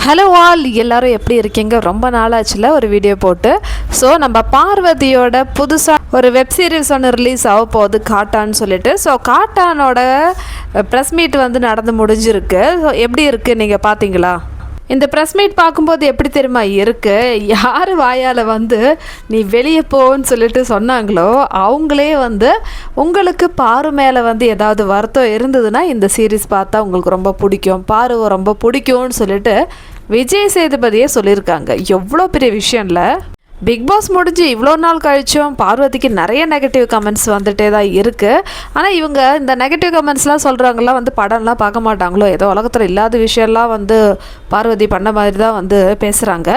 Hello all, எல்லோரும் எப்படி இருக்கீங்க? ரொம்ப நாளாச்சுல ஒரு வீடியோ போட்டு. ஸோ நம்ம பார்வதியோட புதுசாக ஒரு வெப் சீரிஸ் ஒன்று ரிலீஸ் ஆக போகுது, காட்டான்னு சொல்லிட்டு. ஸோ காட்டானோட ப்ரெஸ் மீட் வந்து நடந்து முடிஞ்சிருக்கு. ஸோ எப்படி இருக்குது நீங்கள் பார்த்தீங்களா? இந்த ப்ரெஸ் மீட் பார்க்கும்போது எப்படி தெரியுமா இருக்குது, யார் வாயால் வந்து நீ வெளியே போன்னு சொல்லிட்டு சொன்னாங்களோ அவங்களே வந்து உங்களுக்கு பாரு மேலே வந்து ஏதாவது வருத்தம் இருந்ததுன்னா இந்த சீரீஸ் பார்த்தா உங்களுக்கு ரொம்ப பிடிக்கும், பாரு ரொம்ப பிடிக்கும்னு சொல்லிட்டு விஜய் சேதுபதியே சொல்லியிருக்காங்க. எவ்வளோ பெரிய விஷயம்ல. பிக் பாஸ் முடிஞ்சு இவ்வளோ நாள் கழிச்சும் பார்வதிக்கு நிறைய நெகட்டிவ் கமெண்ட்ஸ் வந்துட்டே தான் இருக்குது. ஆனால் இவங்க இந்த நெகட்டிவ் கமெண்ட்ஸ்லாம் சொல்கிறாங்கலாம் வந்து படம்லாம் பார்க்க மாட்டாங்களோ, ஏதோ உலகத்தில் இல்லாத விஷயம்லாம் வந்து பார்வதி பண்ண மாதிரி தான் வந்து பேசுகிறாங்க.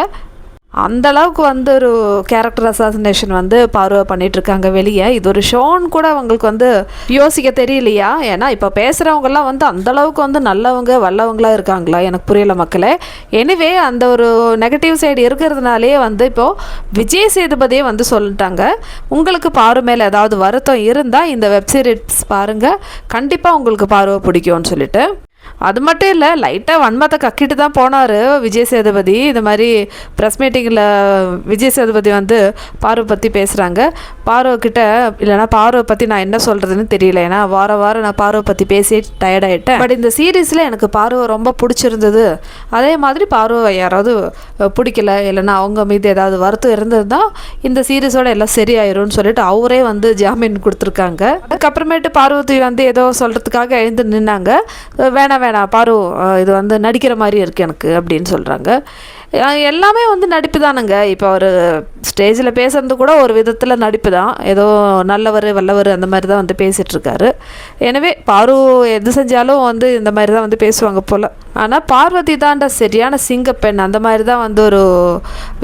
அந்தளவுக்கு வந்து ஒரு கேரக்டர் அசாசினேஷன் வந்து பார்வை பண்ணிகிட்ருக்காங்க வெளியே. இது ஒரு ஷோன்னு கூட அவங்களுக்கு வந்து யோசிக்க தெரியலையா? ஏன்னா இப்போ பேசுகிறவங்கெல்லாம் வந்து அந்தளவுக்கு வந்து நல்லவங்க வல்லவங்களாக இருக்காங்களா? எனக்கு புரியல மக்களே. எனிவே அந்த ஒரு நெகட்டிவ் சைடு இருக்கிறதுனாலே வந்து இப்போது விஜய் சேதுபதியே வந்து சொல்லிட்டாங்க, உங்களுக்கு பாரு மேலே ஏதாவது வருத்தம் இருந்தால் இந்த வெப்சீரிஸ் பாருங்கள், கண்டிப்பாக உங்களுக்கு பார்வை பிடிக்கும்னு சொல்லிட்டு. அது மட்டும் இல்லை, லைட்டாக வன்மத்தை கக்கிட்டு தான் போனார் விஜய் சேதுபதி. இந்த மாதிரி ப்ரெஸ் மீட்டிங்கில் விஜய் சேதுபதி வந்து பார்வை பற்றி பேசுகிறாங்க. பார்வைக்கிட்ட இல்லைனா பார்வை பற்றி நான் என்ன சொல்கிறதுன்னு தெரியல, ஏன்னா வாரம் நான் பார்வை பற்றி பேசி டயர்டாயிட்டேன். பட் இந்த சீரீஸில் எனக்கு பார்வை ரொம்ப பிடிச்சிருந்தது. அதே மாதிரி பார்வை யாராவது பிடிக்கல இல்லைனா அவங்க மீது ஏதாவது வருத்தம் இருந்தது தான் இந்த சீரீஸோட எல்லாம் சரியாயிரும்னு சொல்லிட்டு அவரே வந்து ஜாமீன் கொடுத்துருக்காங்க. அதுக்கப்புறமேட்டு பார்வதி வந்து ஏதோ சொல்கிறதுக்காக எழுந்து நின்னாங்க. வேணாம் பாரு, இது வந்து நடிக்கிற மாதிரி இருக்குது எனக்கு அப்படின்னு சொல்கிறாங்க. எல்லாமே வந்து நடிப்பு தானுங்க. இப்போ அவர் ஸ்டேஜில் பேசுறது கூட ஒரு விதத்தில் நடிப்பு தான். ஏதோ நல்லவர் வல்லவர் அந்த மாதிரி தான் வந்து பேசிகிட்ருக்காரு. எனவே பாரு எது செஞ்சாலும் வந்து இந்த மாதிரி தான் வந்து பேசுவாங்க போல். ஆனால் பார்வதி தான்டா சரியான சிங்கப்பெண், அந்த மாதிரி தான் வந்து ஒரு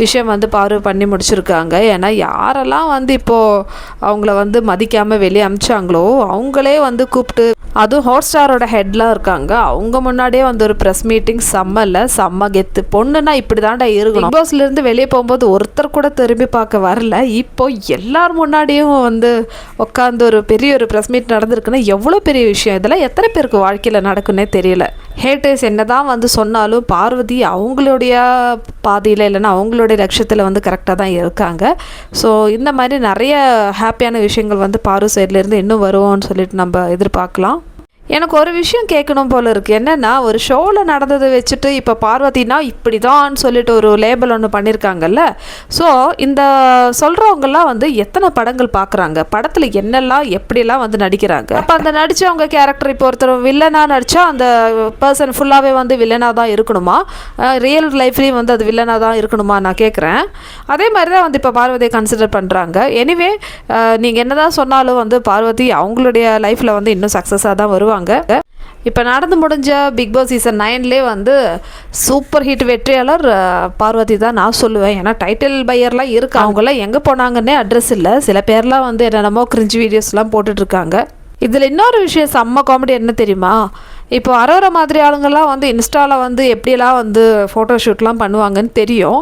விஷயம் வந்து பாரு பண்ணி முடிச்சிருக்காங்க. ஏன்னா யாரெல்லாம் வந்து இப்போது அவங்கள வந்து மதிக்காமல் வெளியே அமிச்சாங்களோ அவங்களே வந்து கூப்பிட்டு, அதுவும் ஹாட் ஸ்டாரோட ஹெட்லாம் இருக்காங்க, அவங்க முன்னாடியே வந்து ஒரு ப்ரெஸ் மீட்டிங் செம்ம கெத்து. பொண்ணுன்னா இப்படி தாண்டா இருக்கணும். பிக் பாஸ்லேருந்து வெளியே போகும்போது ஒருத்தர் கூட திரும்பி பார்க்க வரல. இப்போ எல்லார் முன்னாடியும் வந்து உட்காந்து ஒரு பெரிய ஒரு ப்ரெஸ் மீட் நடந்திருக்குன்னா எவ்வளோ பெரிய விஷயம். இதெல்லாம் எத்தனை பேருக்கு வாழ்க்கையில் நடக்குன்னே தெரியல. ஹேட்டர்ஸ் என்னதான் வந்து சொன்னாலும் பார்வதி அவங்களுடைய பாதையில் இல்லைன்னா அவங்களுடைய லட்சியத்தில் வந்து கரெக்டாக தான் இருக்காங்க. ஸோ இந்த மாதிரி நிறைய ஹாப்பியான விஷயங்கள் வந்து பாரு சைட்லேருந்து இன்னும் வருவோம்னு சொல்லிட்டு நம்ம எதிர்பார்க்கலாம். எனக்கு ஒரு விஷயம் கேட்கணும் போல் இருக்குது. என்னென்னா, ஒரு ஷோவில் நடந்ததை வச்சுட்டு இப்போ பார்வதினா இப்படி தான் சொல்லிட்டு ஒரு லேபிள் ஒன்று பண்ணியிருக்காங்கல்ல. ஸோ இந்த சொல்கிறவங்கெல்லாம் வந்து எத்தனை படங்கள் பார்க்குறாங்க, படத்தில் என்னெல்லாம் எப்படிலாம் வந்து நடிக்கிறாங்க. அப்போ அந்த நடித்தவங்க கேரக்டர் இப்போ ஒருத்தர் வில்லனாக நடித்தா அந்த பர்சன் ஃபுல்லாகவே வந்து வில்லனாக தான் இருக்கணுமா? ரியல் லைஃப்லேயும் வந்து அது வில்லனாக தான் இருக்கணுமா நான் கேட்குறேன். அதே மாதிரி தான் வந்து இப்போ பார்வதியை கன்சிடர் பண்ணுறாங்க. எனிவே நீங்கள் என்ன தான் சொன்னாலும் வந்து பார்வதி அவங்களுடைய லைஃப்பில் வந்து இன்னும் சக்ஸஸாக தான் வருவாங்க. இப்போ நடந்து முடிஞ்ச பிக் பாஸ் சீசன் 9லே வந்து சூப்பர் ஹிட் வெற்றியாளர் பார்வதி தான் நான் சொல்லுவேன். ஏன்னா டைட்டில் பையர்லாம் இருக்கு, அவங்களாம் எங்கே போனாங்கன்னே அட்ரஸ் இல்லை. சில பேர்லாம் வந்து என்னென்னமோ கிரிஞ்சு வீடியோஸ்லாம் போட்டுட்ருக்காங்க. இதில் இன்னொரு விஷயம் செம்ம காமெடி என்ன தெரியுமா? இப்போ அரோரா மாதிரி ஆளுங்கள்லாம் வந்து இன்ஸ்டாவில் வந்து எப்படியெல்லாம் வந்து ஃபோட்டோ ஷூட்லாம் பண்ணுவாங்கன்னு தெரியும்.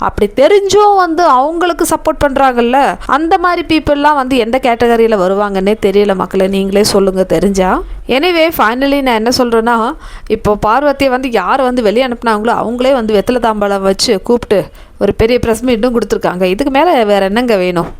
அப்படி தெரிஞ்சும் வந்து அவங்களுக்கு சப்போர்ட் பண்ணுறாங்கல்ல, அந்த மாதிரி பீப்புளெலாம் வந்து எந்த கேட்டகரியில் வருவாங்கன்னே தெரியல மக்களே, நீங்களே சொல்லுங்கள் தெரிஞ்சா. எனிவே ஃபைனலி நான் என்ன சொல்கிறேன்னா, இப்போ பார்வதியை வந்து யார் வந்து வெளியே அனுப்புனாங்களோ அவங்களே வந்து வெத்தலை தாம்பாளம் வச்சு கூப்பிட்டு ஒரு பெரிய ப்ரெஸ் மீட்டும் கொடுத்துருக்காங்க. இதுக்கு மேலே வேறு என்னங்க வேணும்?